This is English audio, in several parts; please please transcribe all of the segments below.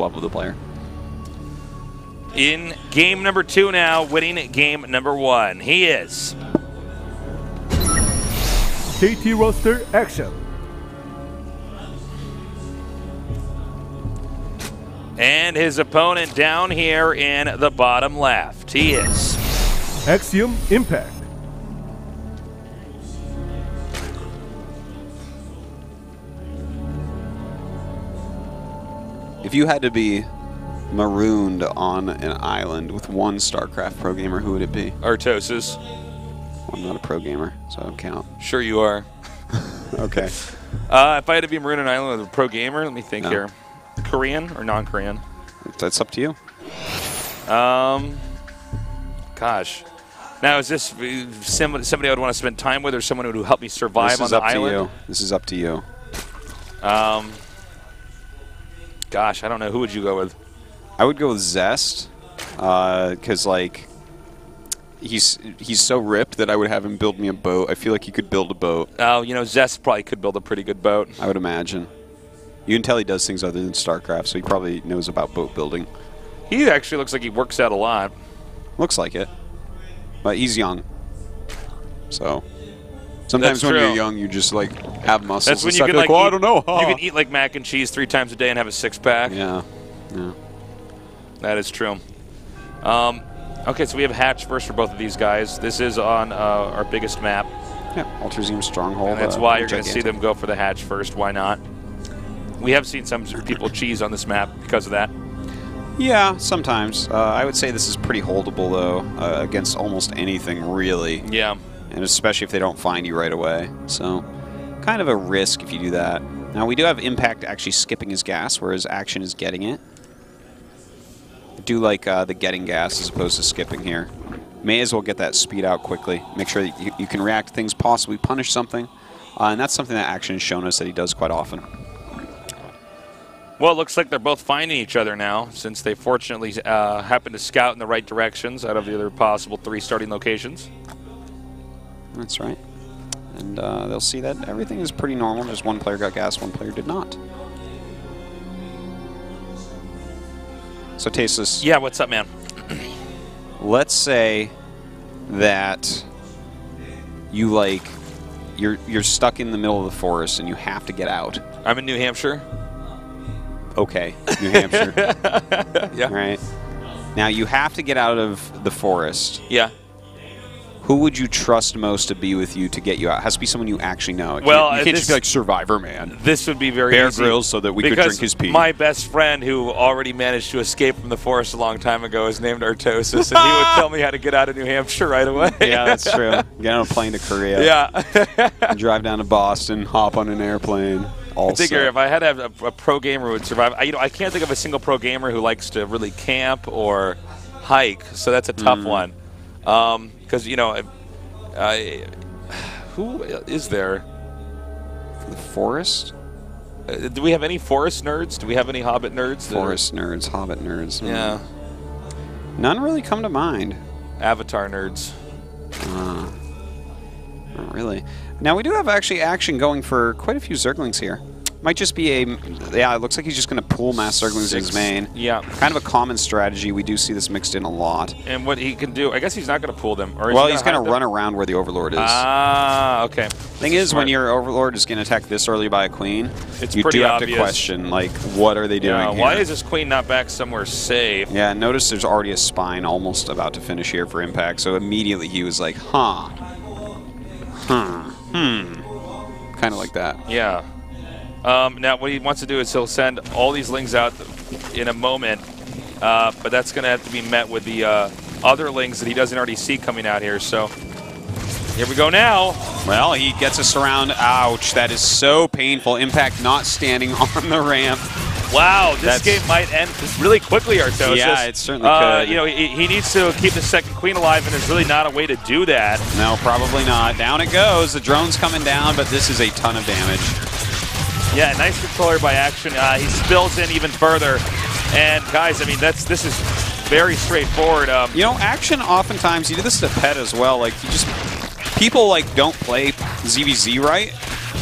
love of the player. In game number 2 now, winning game number 1. He is KT roster action. And his opponent down here in the bottom left. He is Axiom Impact. If you had to be marooned on an island with one StarCraft pro gamer, who would it be? Artosis. I'm not a pro gamer, so I don't count. Sure you are. Okay. If I had to be marooned on an island with a pro gamer, let me think here. Korean or non-Korean? That's up to you. Gosh. Now, is this somebody I would want to spend time with, or someone who would help me survive on the island? This is up to you. Gosh, I don't know. Who would you go with? I would go with Zest, because like he's so ripped that I would have him build me a boat. I feel like he could build a boat. Oh, you know, Zest probably could build a pretty good boat. I would imagine. You can tell he does things other than StarCraft, so he probably knows about boat building. He actually looks like he works out a lot. Looks like it. But he's young. So sometimes when you're young, you just like have muscles. That's when and you can like, well, I don't know. You can eat like mac and cheese 3 times a day and have a 6-pack. Yeah. Yeah. That is true. Okay, so we have hatch first for both of these guys. This is on our biggest map. Yeah, Ultrazeum Stronghold. And that's why you're going to see them go for the hatch first. Why not? We have seen some people cheese on this map because of that. Yeah, sometimes. I would say this is pretty holdable, though, against almost anything, really. Yeah. And especially if they don't find you right away. So, kind of a risk if you do that. Now, we do have Impact actually skipping his gas, whereas Action is getting it. I do like the getting gas as opposed to skipping here. May as well get that speed out quickly. Make sure that you can react to things, possibly punish something. And that's something that Action has shown us that he does quite often. Well, it looks like they're both finding each other now, since they fortunately happen to scout in the right directions out of the other possible 3 starting locations. That's right. And they'll see that everything is pretty normal. Just one player got gas, one player did not. So, Tasteless. Yeah, what's up, man? Let's say that you, like, you're stuck in the middle of the forest and you have to get out. I'm in New Hampshire. Okay, New Hampshire. Yeah. All right. Now, you have to get out of the forest. Yeah. Who would you trust most to be with you to get you out? It has to be someone you actually know. Well, you can't just be like Survivor Man. This would be very Bear easy. Grylls so that we could drink his pee. My best friend, who already managed to escape from the forest a long time ago, is named Artosis, and he would tell me how to get out of New Hampshire right away. Yeah, that's true. Get on a plane to Korea. Yeah. Drive down to Boston, hop on an airplane. I figure if I had to have a pro gamer who would survive, I can't think of a single pro gamer who likes to really camp or hike, so that's a tough one. Because, you know, who is there? For the forest? Do we have any forest nerds? Do we have any Hobbit nerds? Forest nerds, Hobbit nerds. Yeah. None really come to mind. Avatar nerds. Not really. Now, we do have actually Action going for quite a few Zerglings here. Might just be a... Yeah, it looks like he's just going to pool mass Zerglings in his main. Yeah. Kind of a common strategy. We do see this mixed in a lot. And what he can do... I guess he's not going to pool them. Or well, he's going to run around where the Overlord is. Ah, okay. Thing is, when your Overlord is going to attack this early by a Queen, it's you pretty do have obvious. to question, like, what are they doing here? Why is this Queen not back somewhere safe? Yeah, notice there's already a Spine almost about to finish here for Impact, so immediately he was like, kind of like that. Yeah. Now, what he wants to do is he'll send all these Lings out in a moment, but that's going to have to be met with the other Lings that he doesn't already see coming out here. So here we go now. Well, he gets a surround. Ouch, that is so painful. Impact not standing on the ramp. Wow, this game might end really quickly, Artosis. Yeah, it certainly could. You know, he needs to keep the second Queen alive, and there's really not a way to do that. No, probably not. Down it goes. The drone's coming down, but this is a ton of damage. Yeah, nice controller by Action. He spills in even further. And, guys, I mean, this is very straightforward. You know, Action oftentimes, you do this to Pet as well. Like, people, like, don't play ZVZ right.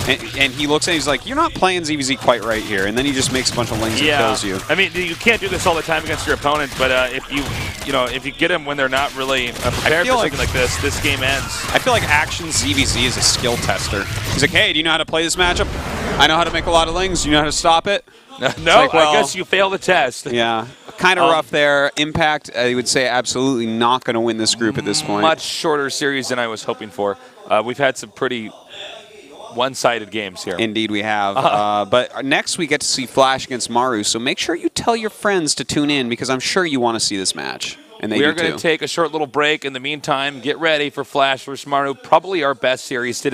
And he looks at it, he's like, you're not playing ZVZ quite right here. And then he just makes a bunch of lanes and kills you. I mean, you can't do this all the time against your opponents, but if you get them when they're not really prepared for something like this game ends. I feel like Action ZVZ is a skill tester. He's like, hey, do you know how to play this matchup? I know how to make a lot of lanes. Do you know how to stop it? No, like, well, I guess you failed the test. Yeah, kind of rough there. Impact, I would say, absolutely not going to win this group at this point. Much shorter series than I was hoping for. We've had some pretty one-sided games here. Indeed, we have. But next, we get to see Flash against Maru. So make sure you tell your friends to tune in because I'm sure you want to see this match. And they We are going to take a short little break. In the meantime, get ready for Flash versus Maru, probably our best series today.